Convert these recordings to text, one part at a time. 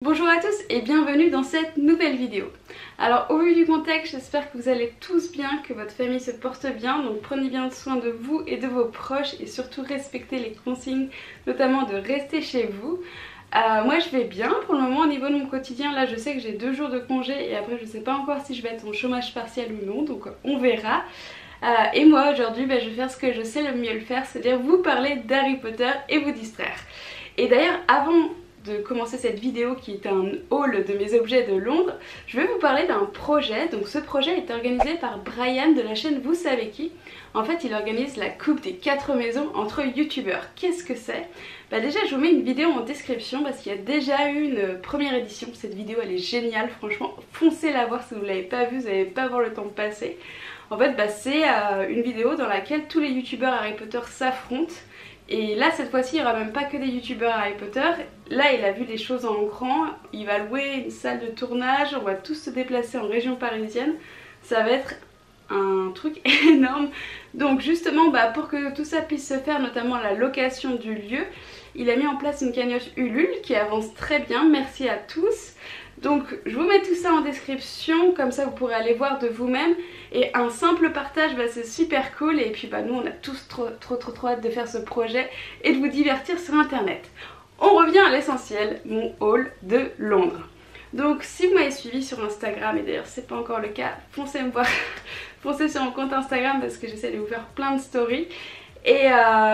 Bonjour à tous et bienvenue dans cette nouvelle vidéo. Alors au vu du contexte, j'espère que vous allez tous bien, que votre famille se porte bien, donc prenez bien soin de vous et de vos proches et surtout respectez les consignes, notamment de rester chez vous. Moi je vais bien pour le moment au niveau de mon quotidien. Là je sais que j'ai 2 jours de congé et après je sais pas encore si je vais être en chômage partiel ou non, donc on verra. Et moi aujourd'hui je vais faire ce que je sais le mieux le faire, c'est-à-dire vous parler d'Harry Potter et vous distraire. Et d'ailleurs avant de commencer cette vidéo qui est un haul de mes objets de Londres, je vais vous parler d'un projet. Donc ce projet est organisé par Brian de la chaîne Vous savez qui. En fait il organise la coupe des 4 maisons entre youtubeurs. Qu'est-ce que c'est? Déjà je vous mets une vidéo en description parce qu'il y a déjà eu une première édition. Cette vidéo elle est géniale, franchement foncez la voir si vous ne l'avez pas vue, vous n'allez pas avoir le temps de passer. En fait c'est une vidéo dans laquelle tous les youtubeurs Harry Potter s'affrontent. Et là cette fois-ci il n'y aura même pas que des youtubeurs Harry Potter. Là il a vu les choses en grand, il va louer une salle de tournage, on va tous se déplacer en région parisienne. Ça va être un truc énorme. Donc justement pour que tout ça puisse se faire, notamment la location du lieu, il a mis en place une cagnotte Ulule qui avance très bien, merci à tous. Donc je vous mets tout ça en description, comme ça vous pourrez aller voir de vous-même. Et un simple partage c'est super cool. Et puis nous on a tous trop hâte de faire ce projet et de vous divertir sur internet. On revient à l'essentiel, mon haul de Londres. Donc si vous m'avez suivi sur Instagram, et d'ailleurs c'est pas encore le cas, foncez me voir, foncez sur mon compte Instagram parce que j'essaie de vous faire plein de stories. Et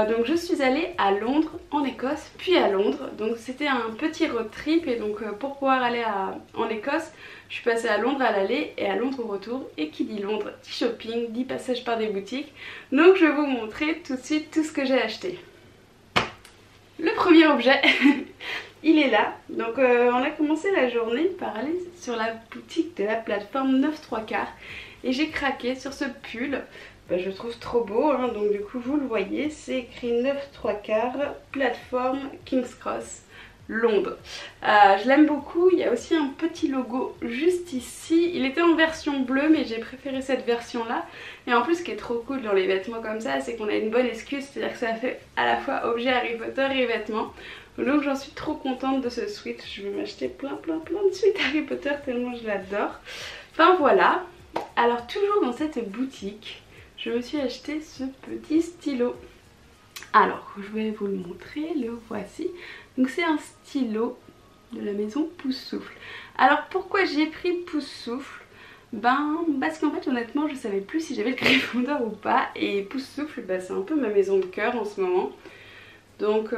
donc je suis allée à Londres, en Écosse, puis à Londres. Donc c'était un petit road trip et donc pour pouvoir aller en Écosse, je suis passée à Londres à l'aller et à Londres au retour. Et qui dit Londres dit shopping, dit passage par des boutiques. Donc je vais vous montrer tout de suite tout ce que j'ai acheté. Le premier objet, il est là. Donc on a commencé la journée par aller sur la boutique de la plateforme 9 3/4 et j'ai craqué sur ce pull. Je le trouve trop beau, hein. Donc du coup vous le voyez, c'est écrit 9 3/4 plateforme King's Cross Londres. Je l'aime beaucoup, il y a aussi un petit logo juste ici. Il était en version bleue mais j'ai préféré cette version là. Et en plus ce qui est trop cool dans les vêtements comme ça, c'est qu'on a une bonne excuse, c'est à dire que ça fait à la fois objet Harry Potter et vêtements. Donc j'en suis trop contente de ce sweat, je vais m'acheter plein de sweats Harry Potter tellement je l'adore. Enfin voilà, alors toujours dans cette boutique, je me suis acheté ce petit stylo. Alors, je vais vous le montrer, le voici. Donc c'est un stylo de la maison Poussoufle. Alors pourquoi j'ai pris Poussoufle? Parce qu'en fait honnêtement je savais plus si j'avais le Gryffondor ou pas. Et Poussoufle c'est un peu ma maison de cœur en ce moment. Donc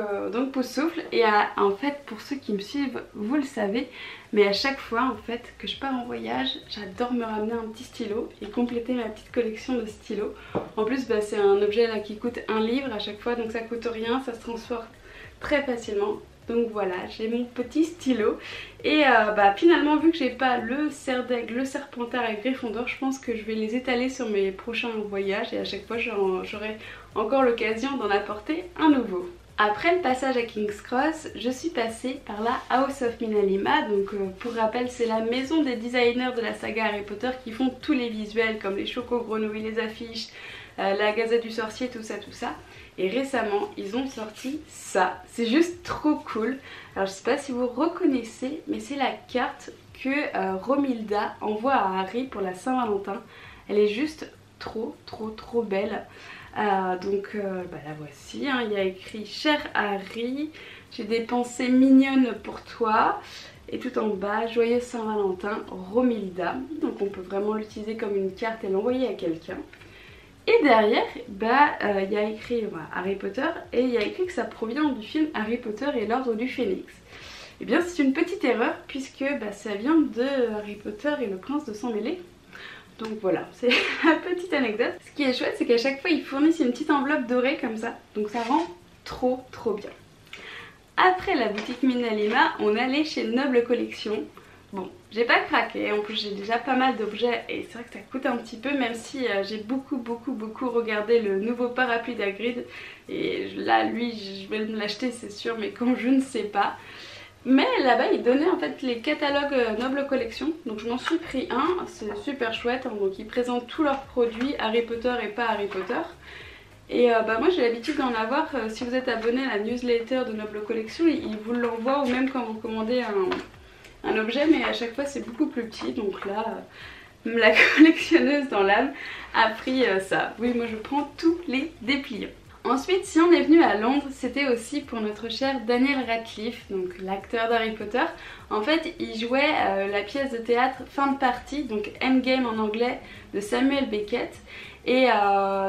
Poussoufle. Et en fait pour ceux qui me suivent vous le savez, mais à chaque fois en fait que je pars en voyage j'adore me ramener un petit stylo et compléter ma petite collection de stylos. En plus c'est un objet là qui coûte 1 livre à chaque fois, donc ça coûte rien, ça se transforme très facilement. Donc voilà, j'ai mon petit stylo. Et finalement vu que j'ai pas le cerf d'aigle, le serpentard et Gryffondor, je pense que je vais les étaler sur mes prochains voyages et à chaque fois j'aurai encore l'occasion d'en apporter un nouveau. Après le passage à King's Cross, je suis passée par la House of Minalima. Donc pour rappel c'est la maison des designers de la saga Harry Potter qui font tous les visuels comme les choco-grenouilles, les affiches, la Gazette du Sorcier, tout ça. Et récemment ils ont sorti ça, c'est juste trop cool. Alors je sais pas si vous reconnaissez, mais c'est la carte que Romilda envoie à Harry pour la Saint-Valentin. Elle est juste trop belle. La voici, hein. Il y a écrit cher Harry, j'ai des pensées mignonnes pour toi. Et tout en bas, joyeux Saint-Valentin, Romilda. Donc on peut vraiment l'utiliser comme une carte et l'envoyer à quelqu'un. Et derrière, il y a écrit Harry Potter et il y a écrit que ça provient du film Harry Potter et l'Ordre du Phénix. Et bien c'est une petite erreur puisque ça vient de Harry Potter et le Prince de Sang-Mêlé. Donc voilà, c'est la petite anecdote. Ce qui est chouette c'est qu'à chaque fois ils fournissent une petite enveloppe dorée comme ça. Donc ça rend trop bien. Après la boutique Minalima, on allait chez Noble Collection. Bon, j'ai pas craqué, en plus j'ai déjà pas mal d'objets et c'est vrai que ça coûte un petit peu, même si j'ai beaucoup regardé le nouveau parapluie d'Hagrid. Et là lui je vais me l'acheter c'est sûr, mais quand je ne sais pas. Mais là-bas ils donnaient en fait les catalogues Noble Collection, donc je m'en suis pris un, c'est super chouette, hein. Donc ils présentent tous leurs produits Harry Potter et pas Harry Potter. Et moi j'ai l'habitude d'en avoir, si vous êtes abonné à la newsletter de Noble Collection, ils vous l'envoient, ou même quand vous commandez un objet, mais à chaque fois c'est beaucoup plus petit. Donc là, la collectionneuse dans l'âme a pris ça. Oui, moi je prends tous les dépliants. Ensuite, si on est venu à Londres, c'était aussi pour notre cher Daniel Radcliffe, donc l'acteur d'Harry Potter. En fait, il jouait la pièce de théâtre Fin de partie, donc Endgame en anglais, de Samuel Beckett. Et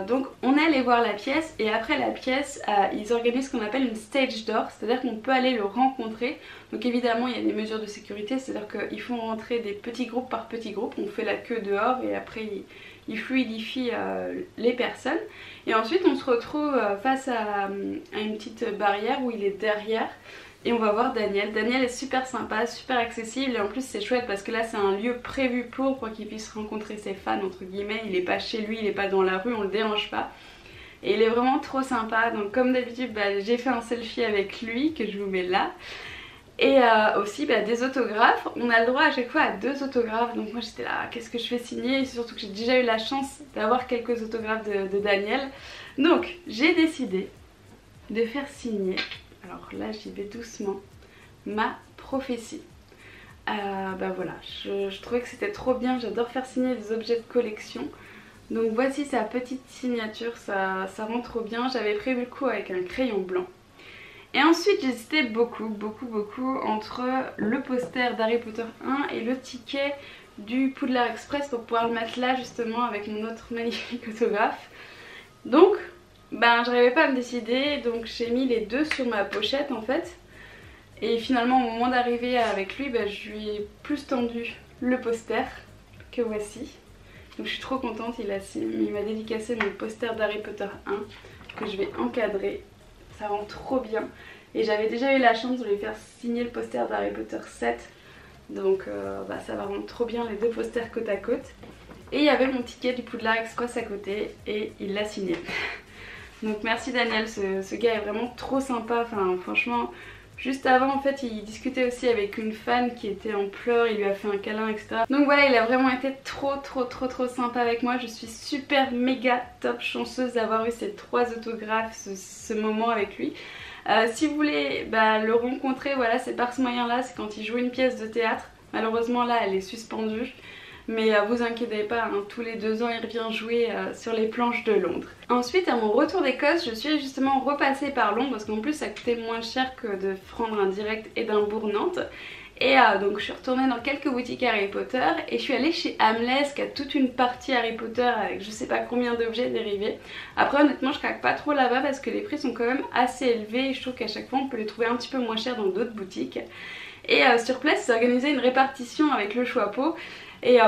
donc on est allé voir la pièce, et après la pièce, ils organisent ce qu'on appelle une stage door, c'est-à-dire qu'on peut aller le rencontrer. Donc évidemment il y a des mesures de sécurité, c'est-à-dire qu'ils font rentrer des petits groupes par petits groupes, on fait la queue dehors et après ils fluidifient les personnes. Et ensuite on se retrouve face à une petite barrière où il est derrière. Et on va voir Daniel. Daniel est super sympa, super accessible, et en plus c'est chouette parce que là c'est un lieu prévu pour qu'il puisse rencontrer ses fans entre guillemets. Il est pas chez lui, il est pas dans la rue, on le dérange pas. Et il est vraiment trop sympa. Donc comme d'habitude j'ai fait un selfie avec lui que je vous mets là. Et aussi des autographes. On a le droit à chaque fois à 2 autographes. Donc moi j'étais là, qu'est-ce que je fais signer? Et surtout que j'ai déjà eu la chance d'avoir quelques autographes de Daniel. Donc j'ai décidé de faire signer, alors là j'y vais doucement, ma prophétie. Voilà, je trouvais que c'était trop bien, j'adore faire signer des objets de collection. Donc voici sa petite signature, ça rend trop bien. J'avais prévu le coup avec un crayon blanc. Et ensuite j'hésitais beaucoup entre le poster d'Harry Potter 1 et le ticket du Poudlard Express pour pouvoir le mettre là justement avec mon autre magnifique autographe. Donc j'arrivais pas à me décider, donc j'ai mis les 2 sur ma pochette en fait. Et finalement au moment d'arriver avec lui, je lui ai plus tendu le poster que voici. Donc je suis trop contente, il m'a dédicacé mon poster d'Harry Potter 1 que je vais encadrer. Ça rend trop bien. Et j'avais déjà eu la chance de lui faire signer le poster d'Harry Potter 7. Donc ça va rendre trop bien les 2 posters côte à côte. Et il y avait mon ticket du Poudlard Express à côté et il l'a signé. Donc merci Daniel, ce gars est vraiment trop sympa. Enfin franchement, juste avant en fait il discutait aussi avec une fan qui était en pleurs, il lui a fait un câlin etc. Donc voilà, il a vraiment été trop sympa avec moi. Je suis super méga top chanceuse d'avoir eu ces 3 autographes, ce moment avec lui. Si vous voulez le rencontrer, voilà, c'est par ce moyen là, c'est quand il joue une pièce de théâtre. Malheureusement là elle est suspendue. Mais vous inquiétez pas, hein, tous les 2 ans il revient jouer sur les planches de Londres. Ensuite à mon retour d'Écosse, je suis justement repassée par Londres parce qu'en plus ça coûtait moins cher que de prendre un direct Édimbourg-Nantes. Et donc je suis retournée dans quelques boutiques Harry Potter et je suis allée chez Hamleys qui a toute une partie Harry Potter avec je sais pas combien d'objets dérivés. Après honnêtement je craque pas trop là-bas parce que les prix sont quand même assez élevés et je trouve qu'à chaque fois on peut les trouver un petit peu moins chers dans d'autres boutiques. Et sur place ils organisaient une répartition avec le Choixpeau. Et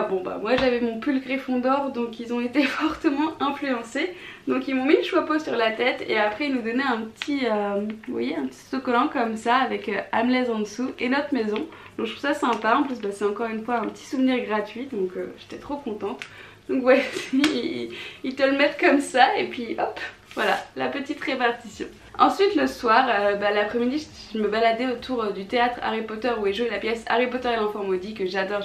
moi j'avais mon pull Gryffondor, donc ils ont été fortement influencés. Donc ils m'ont mis le Choixpeau sur la tête et après ils nous donnaient un petit, vous voyez, un petit autocollant comme ça avec Hamleys en dessous et notre maison. Donc je trouve ça sympa, en plus c'est encore une fois un petit souvenir gratuit, donc j'étais trop contente. Donc ouais, ils te le mettent comme ça et puis hop, voilà, la petite répartition. Ensuite le soir, l'après-midi je me baladais autour du théâtre Harry Potter où est jouée la pièce Harry Potter et l'enfant maudit que j'adore.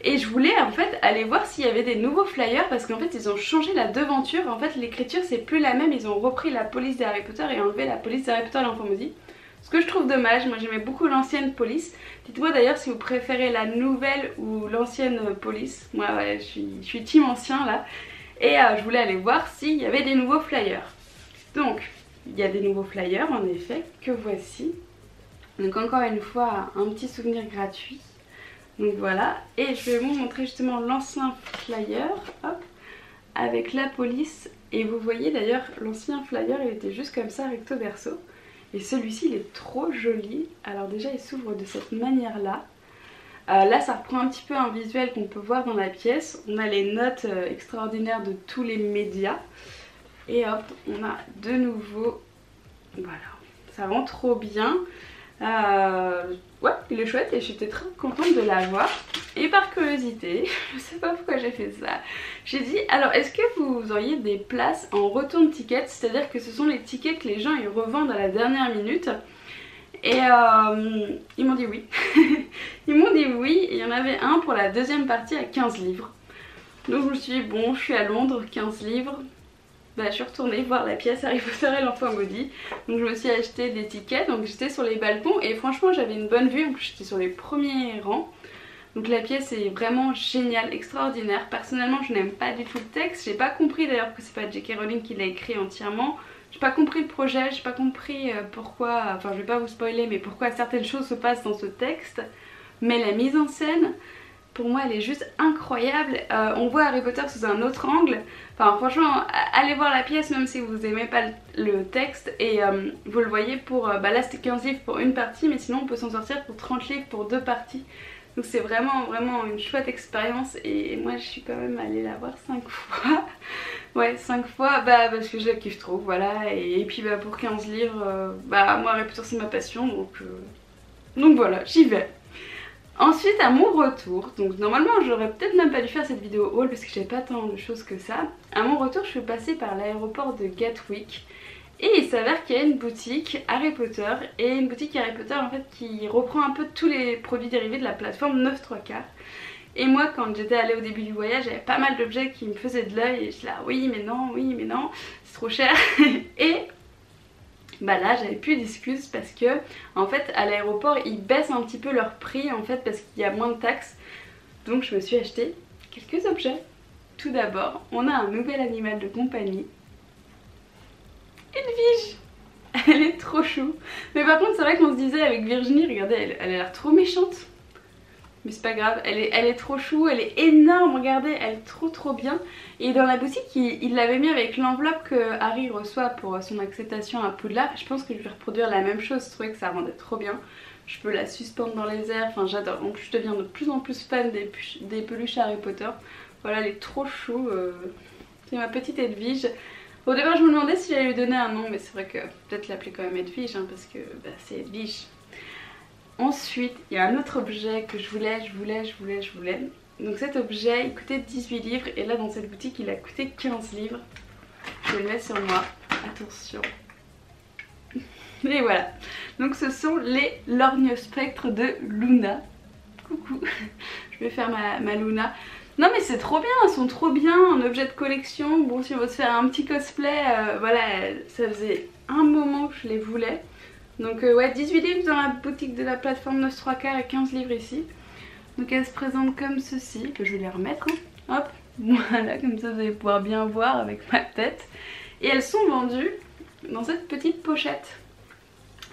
Et je voulais en fait aller voir s'il y avait des nouveaux flyers parce qu'en fait ils ont changé la devanture. En fait l'écriture c'est plus la même, ils ont repris la police d'Harry Potter et enlevé la police d'Harry Potter et l'enfant maudit. Ce que je trouve dommage, moi j'aimais beaucoup l'ancienne police. Dites-moi d'ailleurs si vous préférez la nouvelle ou l'ancienne police. Moi ouais, je suis team ancien là. Et je voulais aller voir s'il y avait des nouveaux flyers. Donc il y a des nouveaux flyers en effet que voici. Donc encore une fois un petit souvenir gratuit. Donc voilà, et je vais vous montrer justement l'ancien flyer, hop, avec la police. Et vous voyez d'ailleurs l'ancien flyer il était juste comme ça recto verso. Et celui-ci il est trop joli. Alors déjà il s'ouvre de cette manière là. Là ça reprend un petit peu un visuel qu'on peut voir dans la pièce. On a les notes extraordinaires de tous les médias. Et hop, on a de nouveau, voilà, ça rend trop bien. Ouais, il est chouette et j'étais très contente de l'avoir. Et par curiosité, je sais pas pourquoi j'ai fait ça, j'ai dit alors est-ce que vous auriez des places en return tickets, c'est-à-dire que ce sont les tickets que les gens ils revendent à la dernière minute. Et ils m'ont dit oui. Ils m'ont dit oui et il y en avait un pour la deuxième partie à 15 livres. Donc je me suis dit bon, je suis à Londres, 15 livres, je suis retournée voir la pièce Harry Potter et l'enfant maudit. Donc je me suis acheté des tickets, donc j'étais sur les balcons et franchement j'avais une bonne vue, donc j'étais sur les premiers rangs. Donc la pièce est vraiment géniale, extraordinaire. Personnellement je n'aime pas du tout le texte, j'ai pas compris d'ailleurs que c'est pas J.K. Rowling qui l'a écrit entièrement. J'ai pas compris le projet, j'ai pas compris pourquoi, enfin je vais pas vous spoiler, mais pourquoi certaines choses se passent dans ce texte. Mais la mise en scène, pour moi elle est juste incroyable. On voit Harry Potter sous un autre angle. Enfin franchement allez voir la pièce même si vous aimez pas le texte. Et vous le voyez pour, là c'était 15 livres pour une partie, mais sinon on peut s'en sortir pour 30 livres pour 2 parties. Donc c'est vraiment une chouette expérience et moi je suis quand même allée la voir 5 fois. Ouais 5 fois parce que je la kiffe trop, voilà. Et puis pour 15 livres, moi Harry Potter c'est ma passion donc voilà, j'y vais. Ensuite à mon retour, donc normalement j'aurais peut-être même pas dû faire cette vidéo haul parce que j'avais pas tant de choses que ça. À mon retour je suis passée par l'aéroport de Gatwick. Et il s'avère qu'il y a une boutique Harry Potter et une boutique Harry Potter en fait qui reprend un peu tous les produits dérivés de la plateforme 9 3/4. Et moi quand j'étais allée au début du voyage j'avais pas mal d'objets qui me faisaient de l'œil et je suis là oui mais non, c'est trop cher. Et là j'avais plus d'excuses parce que en fait à l'aéroport ils baissent un petit peu leur prix en fait parce qu'il y a moins de taxes. Donc je me suis acheté quelques objets. Tout d'abord on a un nouvel animal de compagnie. Edwige, elle est trop chou. Mais par contre c'est vrai qu'on se disait avec Virginie, regardez elle a l'air trop méchante. Mais c'est pas grave, elle est trop chou, elle est énorme, regardez, elle est trop bien. Et dans la boutique il l'avait mis avec l'enveloppe que Harry reçoit pour son acceptation à Poudlard. Je pense que je vais reproduire la même chose, je trouvais que ça rendait trop bien. Je peux la suspendre dans les airs, enfin j'adore. Donc je deviens de plus en plus fan des peluches Harry Potter. Voilà, elle est trop chou, c'est ma petite Edwige. Au départ je me demandais si j'allais lui donner un nom, mais c'est vrai que peut-être l'appeler quand même Edwige parce que c'est Edwige. Ensuite il y a un autre objet que je voulais. Donc cet objet il coûtait 18 livres et là dans cette boutique il a coûté 15 livres. Je le mets sur moi, attention. Et voilà, donc ce sont les lorgnospectres de Luna. Coucou, je vais faire ma Luna. Non mais c'est trop bien, elles sont trop bien, un objet de collection. Bon si on veut se faire un petit cosplay, voilà, ça faisait un moment que je les voulais. Donc ouais, 18 livres dans la boutique de la plateforme 9 3/4 et 15 livres ici. Donc elles se présentent comme ceci, que je vais les remettre, hein. Hop, voilà, comme ça vous allez pouvoir bien voir avec ma tête. Et elles sont vendues dans cette petite pochette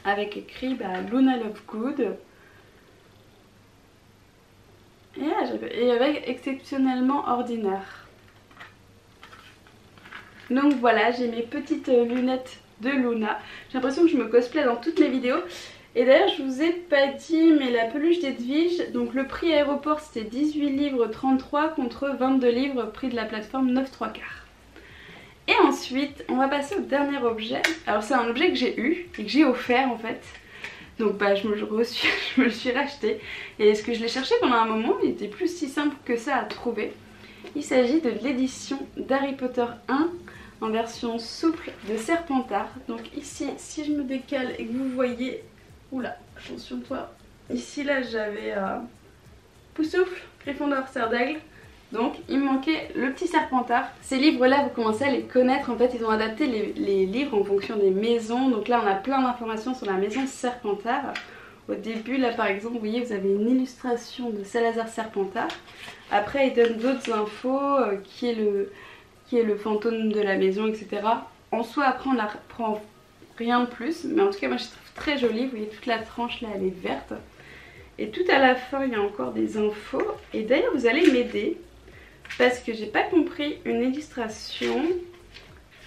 avec écrit Luna Lovegood. Et avec exceptionnellement ordinaire. Donc voilà, j'ai mes petites lunettes de Luna. J'ai l'impression que je me cosplay dans toutes mes vidéos. Et d'ailleurs je vous ai pas dit, mais la peluche d'Edwige, donc le prix aéroport c'était 18 livres 33 contre 22 livres prix de la plateforme 9 3/4. Et ensuite on va passer au dernier objet. Alors c'est un objet que j'ai eu et que j'ai offert en fait. Donc je me le suis racheté. Et est-ce que je l'ai cherché pendant un moment, il était plus si simple que ça à trouver. Il s'agit de l'édition d'Harry Potter 1 en version souple de Serpentard. Donc ici, si je me décale et que vous voyez... Oula, attention toi. Ici là j'avais Poussoufle, Gryffondor, Serre d'Aigle. Donc il me manquait le petit Serpentard. Ces livres là vous commencez à les connaître, en fait ils ont adapté les livres en fonction des maisons. Donc là on a plein d'informations sur la maison Serpentard. Au début là par exemple vous voyez vous avez une illustration de Salazar Serpentard. Après il donne d'autres infos, qui est le fantôme de la maison, etc. En soi après on n'apprend rien de plus, mais en tout cas moi je trouve très joli. Vous voyez toute la tranche là elle est verte. Et tout à la fin il y a encore des infos. Et d'ailleurs vous allez m'aider parce que j'ai pas compris une illustration.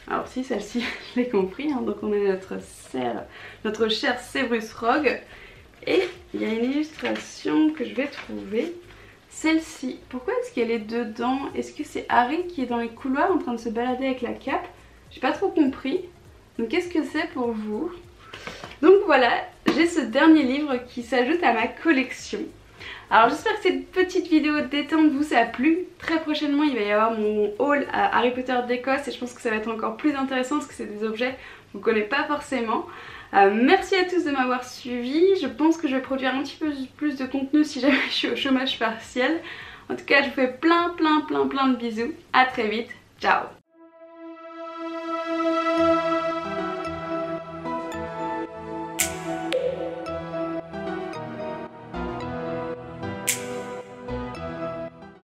Alors si, celle-ci je l'ai compris, hein. Donc on a notre cher Severus Rogue. Et il y a une illustration que je vais trouver. Celle-ci, pourquoi est-ce qu'elle est dedans? Est-ce que c'est Harry qui est dans les couloirs en train de se balader avec la cape? J'ai pas trop compris. Donc qu'est-ce que c'est pour vous? Donc voilà, j'ai ce dernier livre qui s'ajoute à ma collection. Alors j'espère que cette petite vidéo détente vous a plu. Très prochainement il va y avoir mon haul à Harry Potter d'Écosse et je pense que ça va être encore plus intéressant parce que c'est des objets que vous ne connaissez pas forcément. Merci à tous de m'avoir suivi. Je pense que je vais produire un petit peu plus de contenu si jamais je suis au chômage partiel. En tout cas je vous fais plein de bisous. À très vite. Ciao.